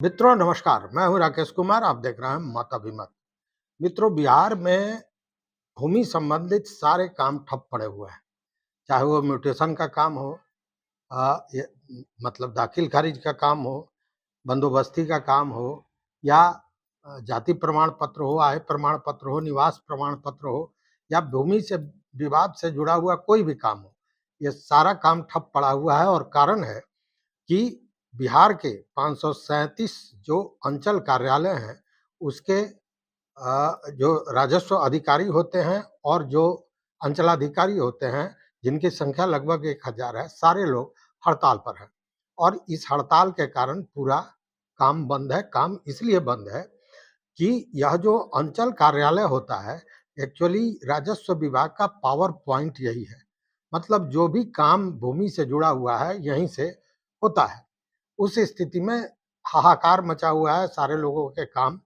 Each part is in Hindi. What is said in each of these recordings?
मित्रों नमस्कार, मैं हूं राकेश कुमार। आप देख रहे हैं मत अभिमत। मित्रों, बिहार में भूमि संबंधित सारे काम ठप पड़े हुए हैं। चाहे वो म्यूटेशन का काम हो, मतलब दाखिल खारिज का काम हो, बंदोबस्ती का काम हो, या जाति प्रमाण पत्र हो, आय प्रमाण पत्र हो, निवास प्रमाण पत्र हो, या भूमि से विवाद से जुड़ा हुआ कोई भी काम हो, ये सारा काम ठप पड़ा हुआ है। और कारण है कि बिहार के 537 जो अंचल कार्यालय हैं, उसके जो राजस्व अधिकारी होते हैं और जो अंचलाधिकारी होते हैं, जिनकी संख्या लगभग 1000 है, सारे लोग हड़ताल पर हैं। और इस हड़ताल के कारण पूरा काम बंद है। काम इसलिए बंद है कि यह जो अंचल कार्यालय होता है, एक्चुअली राजस्व विभाग का पावर पॉइंट यही है। मतलब जो भी काम भूमि से जुड़ा हुआ है, यहीं से होता है। उस स्थिति में हाहाकार मचा हुआ है, सारे लोगों के काम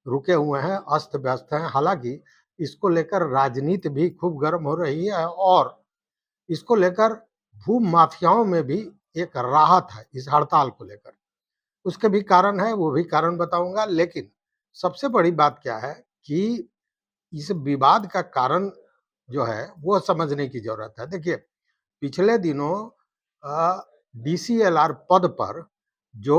रुके हुए हैं, अस्त-व्यस्त हैं। हालाँकि इसको लेकर राजनीति भी खूब गर्म हो रही है और इसको लेकर भू-माफियाओं में भी एक राहत है इस हड़ताल को लेकर। उसके भी कारण है, वो भी कारण बताऊँगा। लेकिन सबसे बड़ी बात क्या है कि इस विवाद का कारण जो है, वो समझने की ज़रूरत है। देखिए, पिछले दिनों डीसीएलआर पद पर जो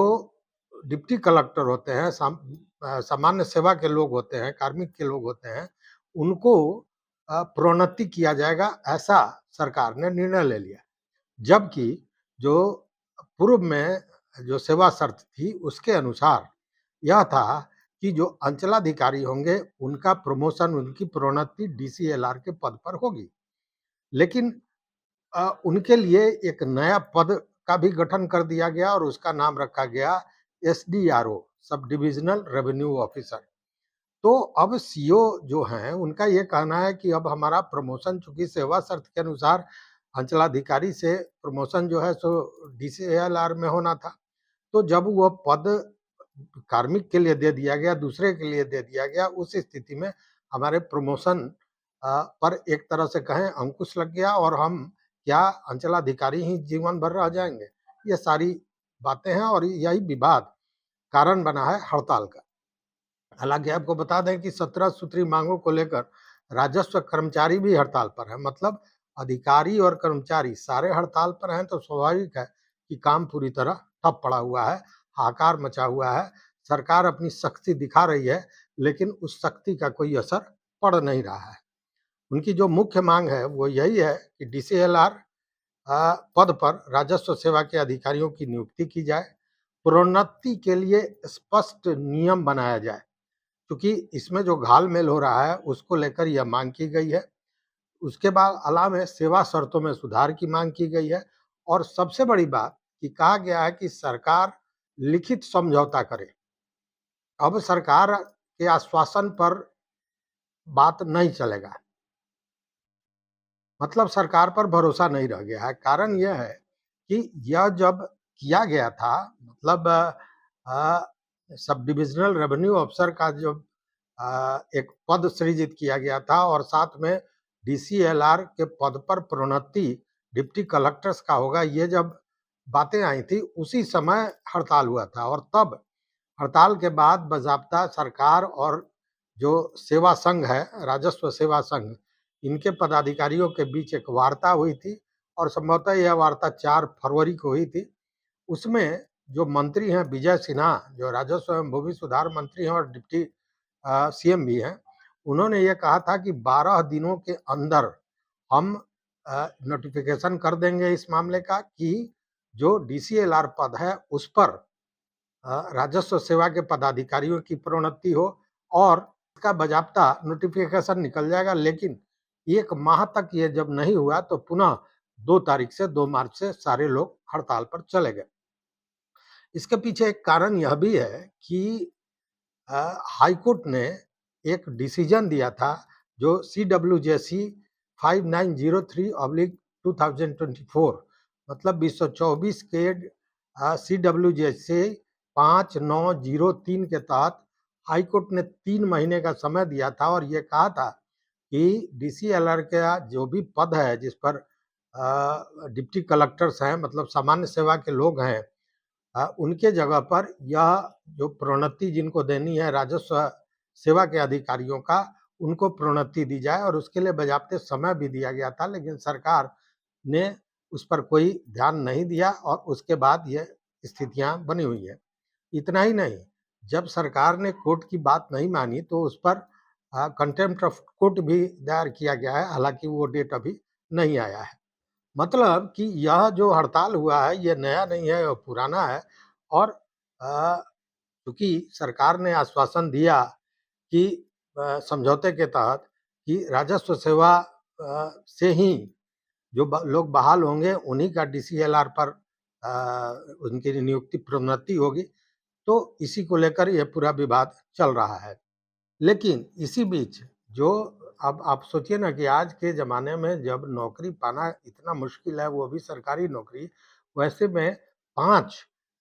डिप्टी कलेक्टर होते हैं, सामान्य सेवा के लोग होते हैं, कार्मिक के लोग होते हैं, उनको प्रोन्नति किया जाएगा, ऐसा सरकार ने निर्णय ले लिया। जबकि जो पूर्व में जो सेवा शर्त थी, उसके अनुसार यह था कि जो अंचलाधिकारी होंगे, उनका प्रमोशन, उनकी प्रोन्नति डीसीएलआर के पद पर होगी। लेकिन उनके लिए एक नया पद का भी गठन कर दिया गया और उसका नाम रखा गया एसडीआरओ, सब डिविजनल रेवेन्यू ऑफिसर। तो अब सीओ जो हैं, उनका ये कहना है कि अब हमारा प्रमोशन, चूंकि सेवा शर्त के अनुसार अंचलाधिकारी से प्रमोशन जो है सो डीसीएलआर में होना था। तो जब वह पद कार्मिक के लिए दे दिया गया, दूसरे के लिए दे दिया गया, उस स्थिति में हमारे प्रमोशन पर एक तरह से कहें अंकुश लग गया और हम क्या अंचलाधिकारी ही जीवन भर रह जाएंगे। ये सारी बातें हैं और यही विवाद कारण बना है हड़ताल का। हालांकि आपको बता दें कि 17 सूत्री मांगों को लेकर राजस्व कर्मचारी भी हड़ताल पर है। मतलब अधिकारी और कर्मचारी सारे हड़ताल पर हैं, तो स्वाभाविक है कि काम पूरी तरह ठप पड़ा हुआ है, हाहाकार मचा हुआ है। सरकार अपनी सख्ती दिखा रही है, लेकिन उस सख्ती का कोई असर पड़ नहीं रहा है। उनकी जो मुख्य मांग है वो यही है कि डीसीएलआर पद पर राजस्व सेवा के अधिकारियों की नियुक्ति की जाए, प्रोन्नति के लिए स्पष्ट नियम बनाया जाए, क्योंकि इसमें जो घाल-मेल हो रहा है उसको लेकर यह मांग की गई है। उसके बाद अलावा में सेवा शर्तों में सुधार की मांग की गई है और सबसे बड़ी बात कि कहा गया है कि सरकार लिखित समझौता करे। अब सरकार के आश्वासन पर बात नहीं चलेगा। मतलब सरकार पर भरोसा नहीं रह गया है। कारण यह है कि यह जब किया गया था, मतलब सब डिविजनल रेवेन्यू अफ़सर का जो एक पद सृजित किया गया था और साथ में डीसीएलआर के पद पर प्रोन्नति डिप्टी कलेक्टर्स का होगा, ये जब बातें आई थी, उसी समय हड़ताल हुआ था। और तब हड़ताल के बाद बाज़ाब्ता सरकार और जो सेवा संघ है, राजस्व सेवा संघ, इनके पदाधिकारियों के बीच एक वार्ता हुई थी और संभवतः यह वार्ता 4 फरवरी को हुई थी। उसमें जो मंत्री हैं विजय सिन्हा, जो राजस्व एवं भूमि सुधार मंत्री हैं और डिप्टी सीएम भी हैं, उन्होंने ये कहा था कि 12 दिनों के अंदर हम नोटिफिकेशन कर देंगे इस मामले का कि जो डीसीएलआर पद है उस पर राजस्व सेवा के पदाधिकारियों की प्रोन्नति हो और इसका बाज़ाब्ता नोटिफिकेशन निकल जाएगा। लेकिन 1 माह तक ये जब नहीं हुआ तो पुनः 2 तारीख से 2 मार्च से सारे लोग हड़ताल पर चले गए। इसके पीछे एक कारण यह भी है कि हाई कोर्ट ने एक डिसीजन दिया था, जो सीडब्ल्यूजेसी 5903/2024, मतलब 224 के सीडब्ल्यूजेसी 5903 के तहत हाई कोर्ट ने 3 महीने का समय दिया था और ये कहा था कि डीसीएलआर का जो भी पद है जिस पर डिप्टी कलेक्टर्स हैं, मतलब सामान्य सेवा के लोग हैं, उनके जगह पर यह जो प्रोन्नति जिनको देनी है राजस्व सेवा के अधिकारियों का, उनको प्रोन्नति दी जाए और उसके लिए बाज़ाब्ते समय भी दिया गया था, लेकिन सरकार ने उस पर कोई ध्यान नहीं दिया और उसके बाद ये स्थितियाँ बनी हुई हैं। इतना ही नहीं, जब सरकार ने कोर्ट की बात नहीं मानी तो उस पर कंटेम्प्ट ऑफ कोर्ट भी दायर किया गया है, हालाँकि वो डेट अभी नहीं आया है। मतलब कि यह जो हड़ताल हुआ है, ये नया नहीं है, ये पुराना है और चूँकि सरकार ने आश्वासन दिया कि समझौते के तहत कि राजस्व सेवा से ही जो लोग बहाल होंगे, उन्हीं का डीसीएलआर पर उनकी नियुक्ति प्रोन्नति होगी, तो इसी को लेकर यह पूरा विवाद चल रहा है। लेकिन इसी बीच जो अब आप सोचिए ना कि आज के ज़माने में जब नौकरी पाना इतना मुश्किल है, वो भी सरकारी नौकरी, वैसे में 5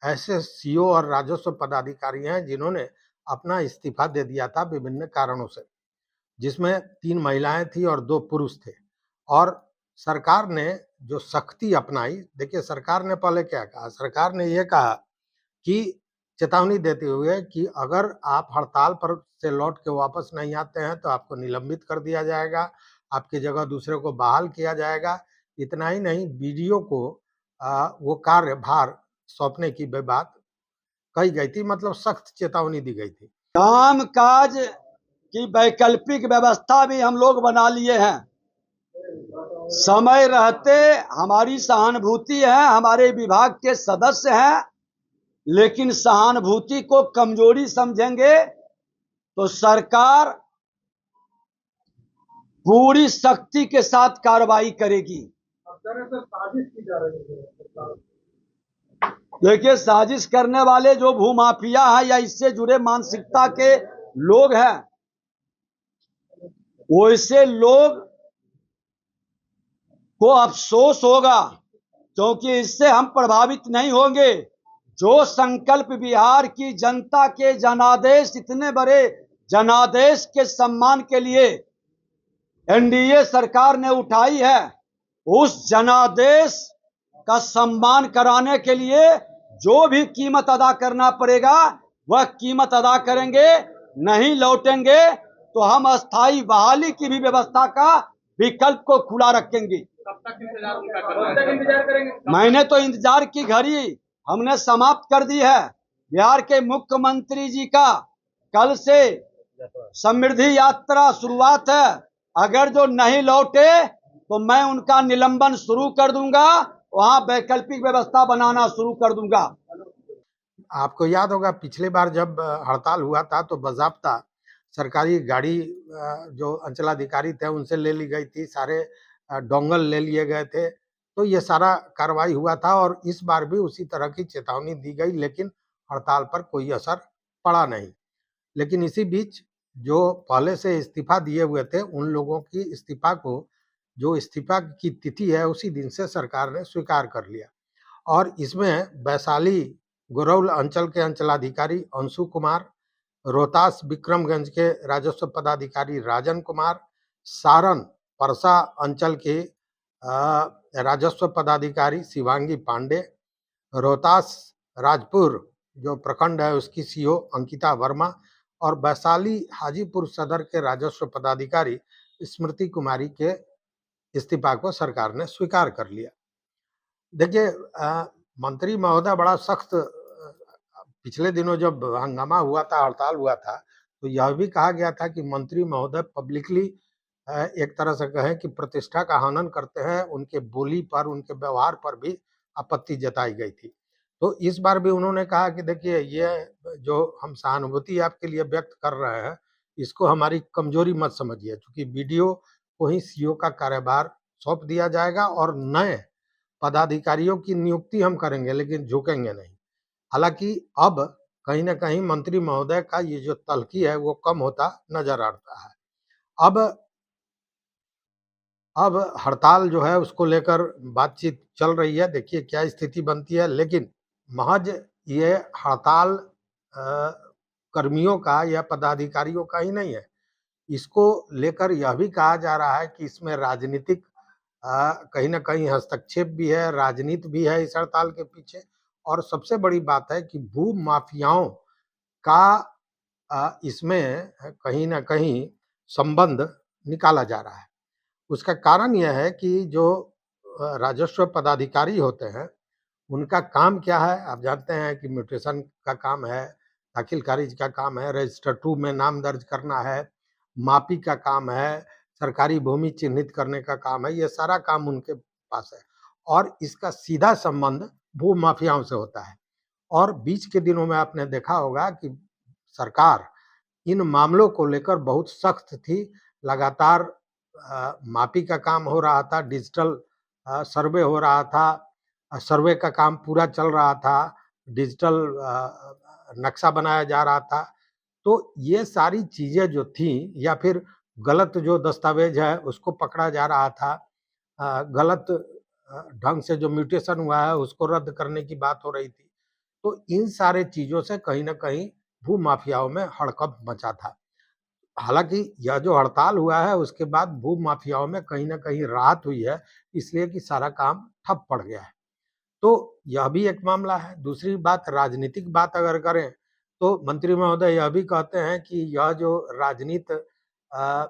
ऐसे सीओ और राजस्व पदाधिकारी हैं जिन्होंने अपना इस्तीफ़ा दे दिया था विभिन्न कारणों से, जिसमें 3 महिलाएँ थीं और 2 पुरुष थे। और सरकार ने जो सख्ती अपनाई, देखिए सरकार ने पहले क्या कहा? सरकार ने ये कहा कि चेतावनी देते हुए कि अगर आप हड़ताल पर से लौट के वापस नहीं आते हैं तो आपको निलंबित कर दिया जाएगा, आपकी जगह दूसरे को बहाल किया जाएगा। इतना ही नहीं, बीडीओ को वो कार्यभार सौंपने की भी बात कही गई थी, मतलब सख्त चेतावनी दी गई थी। काम काज की वैकल्पिक व्यवस्था भी हम लोग बना लिए हैं। समय रहते हमारी सहानुभूति है, हमारे विभाग के सदस्य हैं, लेकिन सहानुभूति को कमजोरी समझेंगे तो सरकार पूरी शक्ति के साथ कार्रवाई करेगी। साजिश की जा रही है। देखिए, साजिश करने वाले जो भूमाफिया है या इससे जुड़े मानसिकता के लोग हैं, वैसे लोग को अफसोस होगा, क्योंकि इससे हम प्रभावित नहीं होंगे। जो संकल्प बिहार की जनता के जनादेश, इतने बड़े जनादेश के सम्मान के लिए एनडीए सरकार ने उठाई है, उस जनादेश का सम्मान कराने के लिए जो भी कीमत अदा करना पड़ेगा वह कीमत अदा करेंगे। नहीं लौटेंगे तो हम अस्थायी बहाली की भी व्यवस्था का विकल्प को खुला रखेंगे। कब तक इंतजार करेंगे? मैंने तो इंतजार की घड़ी हमने समाप्त कर दी है। बिहार के मुख्यमंत्री जी का कल से समृद्धि यात्रा शुरुआत है। अगर जो नहीं लौटे तो मैं उनका निलंबन शुरू कर दूंगा, वहां वैकल्पिक व्यवस्था बनाना शुरू कर दूंगा। आपको याद होगा पिछली बार जब हड़ताल हुआ था तो बाज़ाब्ता सरकारी गाड़ी जो अंचलाधिकारी थे उनसे ले ली गई थी, सारे डोंगल ले लिए गए थे, तो ये सारा कार्रवाई हुआ था और इस बार भी उसी तरह की चेतावनी दी गई, लेकिन हड़ताल पर कोई असर पड़ा नहीं। लेकिन इसी बीच जो पहले से इस्तीफ़ा दिए हुए थे, उन लोगों की इस्तीफ़ा को जो इस्तीफ़ा की तिथि है, उसी दिन से सरकार ने स्वीकार कर लिया और इसमें वैशाली गुरौल अंचल के अंचलाधिकारी अंशु कुमार, रोहतास विक्रमगंज के राजस्व पदाधिकारी राजन कुमार, सारण परसा अंचल के राजस्व पदाधिकारी शिवांगी पांडे, रोहतास राजपुर जो प्रखंड है उसकी सीओ अंकिता वर्मा और वैशाली हाजीपुर सदर के राजस्व पदाधिकारी स्मृति कुमारी के इस्तीफा को सरकार ने स्वीकार कर लिया। देखिए मंत्री महोदय बड़ा सख्त पिछले दिनों जब हंगामा हुआ था, हड़ताल हुआ था, तो यह भी कहा गया था कि मंत्री महोदय पब्लिकली एक तरह से कहें कि प्रतिष्ठा का हनन करते हैं, उनके बोली पर, उनके व्यवहार पर भी आपत्ति जताई गई थी। तो इस बार भी उन्होंने कहा कि देखिए ये जो हम सहानुभूति आपके लिए व्यक्त कर रहे हैं, इसको हमारी कमजोरी मत समझिए, क्योंकि बीडीओ को ही सीओ का कार्यभार सौंप दिया जाएगा और नए पदाधिकारियों की नियुक्ति हम करेंगे, लेकिन झुकेंगे नहीं। हालाँकि अब कहीं न कहीं मंत्री महोदय का ये जो तल्खी है वो कम होता नज़र आता है। अब हड़ताल जो है उसको लेकर बातचीत चल रही है, देखिए क्या स्थिति बनती है, लेकिन महज ये हड़ताल कर्मियों का या पदाधिकारियों का ही नहीं है। इसको लेकर यह भी कहा जा रहा है कि इसमें राजनीतिक कहीं न कहीं हस्तक्षेप भी है, राजनीति भी है इस हड़ताल के पीछे और सबसे बड़ी बात है कि भू माफियाओं का इसमें कहीं न कहीं संबंध निकाला जा रहा है। उसका कारण यह है कि जो राजस्व पदाधिकारी होते हैं, उनका काम क्या है? आप जानते हैं कि म्यूटेशन का काम है, दाखिल-खारिज का काम है, रजिस्टर 2 में नाम दर्ज करना है, मापी का काम है, सरकारी भूमि चिन्हित करने का काम है, ये सारा काम उनके पास है और इसका सीधा संबंध भू माफियाओं से होता है। और बीच के दिनों में आपने देखा होगा कि सरकार इन मामलों को लेकर बहुत सख्त थी, लगातार मापी का काम हो रहा था, डिजिटल सर्वे हो रहा था, सर्वे का काम पूरा चल रहा था, डिजिटल नक्शा बनाया जा रहा था। तो ये सारी चीज़ें जो थी या फिर गलत जो दस्तावेज है उसको पकड़ा जा रहा था, गलत ढंग से जो म्यूटेशन हुआ है उसको रद्द करने की बात हो रही थी। तो इन सारे चीज़ों से कहीं न कहीं भू माफियाओं में हड़कंप मचा था। हालाँकि यह जो हड़ताल हुआ है उसके बाद भू माफियाओं में कहीं न कहीं राहत हुई है, इसलिए कि सारा काम ठप पड़ गया है। तो यह भी एक मामला है। दूसरी बात राजनीतिक बात अगर करें, तो मंत्री महोदय यह भी कहते हैं कि यह जो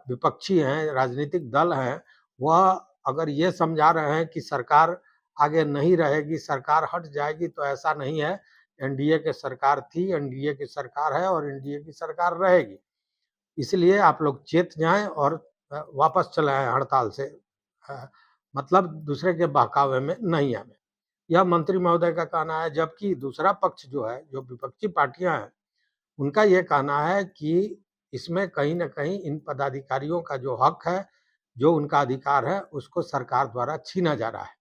विपक्षी हैं, राजनीतिक दल हैं, वह अगर ये समझा रहे हैं कि सरकार आगे नहीं रहेगी, सरकार हट जाएगी, तो ऐसा नहीं है। एनडीए की सरकार थी, एनडीए की सरकार है और एनडीए की सरकार रहेगी। इसलिए आप लोग चेत जाएँ और वापस चले आएँ हड़ताल से। अ, मतलब दूसरे के बहकावे में नहीं आवें। यह मंत्री महोदय का कहना है, जबकि दूसरा पक्ष जो है, जो विपक्षी पार्टियाँ हैं, उनका ये कहना है कि इसमें कहीं न कहीं इन पदाधिकारियों का जो हक है, जो उनका अधिकार है, उसको सरकार द्वारा छीना जा रहा है।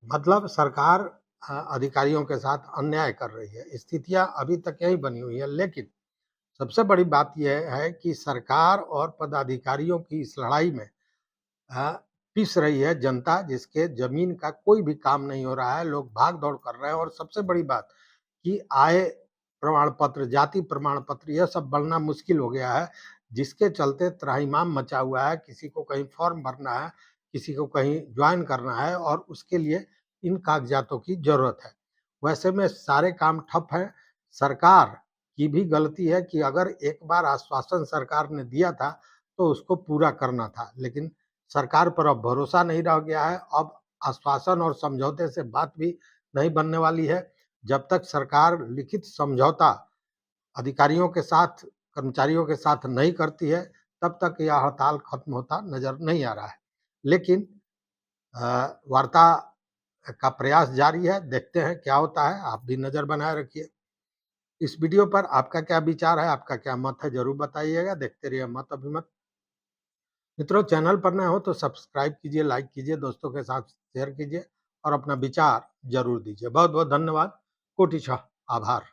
मतलब सरकार अधिकारियों के साथ अन्याय कर रही है। स्थितियाँ अभी तक यही बनी हुई है, लेकिन सबसे बड़ी बात यह है कि सरकार और पदाधिकारियों की इस लड़ाई में अ, पिस रही है जनता, जिसके ज़मीन का कोई भी काम नहीं हो रहा है, लोग भाग-दौड़ कर रहे हैं और सबसे बड़ी बात कि आय प्रमाण पत्र, जाति प्रमाण पत्र यह सब बनना मुश्किल हो गया है, जिसके चलते त्राहिमाम मचा हुआ है। किसी को कहीं फॉर्म भरना है, किसी को कहीं जॉइन करना है और उसके लिए इन कागज़ातों की ज़रूरत है। वैसे में सारे काम ठप हैं। सरकार की भी गलती है कि अगर एक बार आश्वासन सरकार ने दिया था, तो उसको पूरा करना था, लेकिन सरकार पर अब भरोसा नहीं रह गया है। अब आश्वासन और समझौते से बात भी नहीं बनने वाली है। जब तक सरकार लिखित समझौता अधिकारियों के साथ, कर्मचारियों के साथ नहीं करती है, तब तक यह हड़ताल खत्म होता नज़र नहीं आ रहा है। लेकिन वार्ता का प्रयास जारी है, देखते हैं क्या होता है। आप भी नज़र बनाए रखिए। इस वीडियो पर आपका क्या विचार है, आपका क्या मत है, ज़रूर बताइएगा। देखते रहिए मत अभिमत। मित्रों, चैनल पर नए हो तो सब्सक्राइब कीजिए, लाइक कीजिए, दोस्तों के साथ शेयर कीजिए और अपना विचार ज़रूर दीजिए। बहुत-बहुत धन्यवाद। कोटि आभार।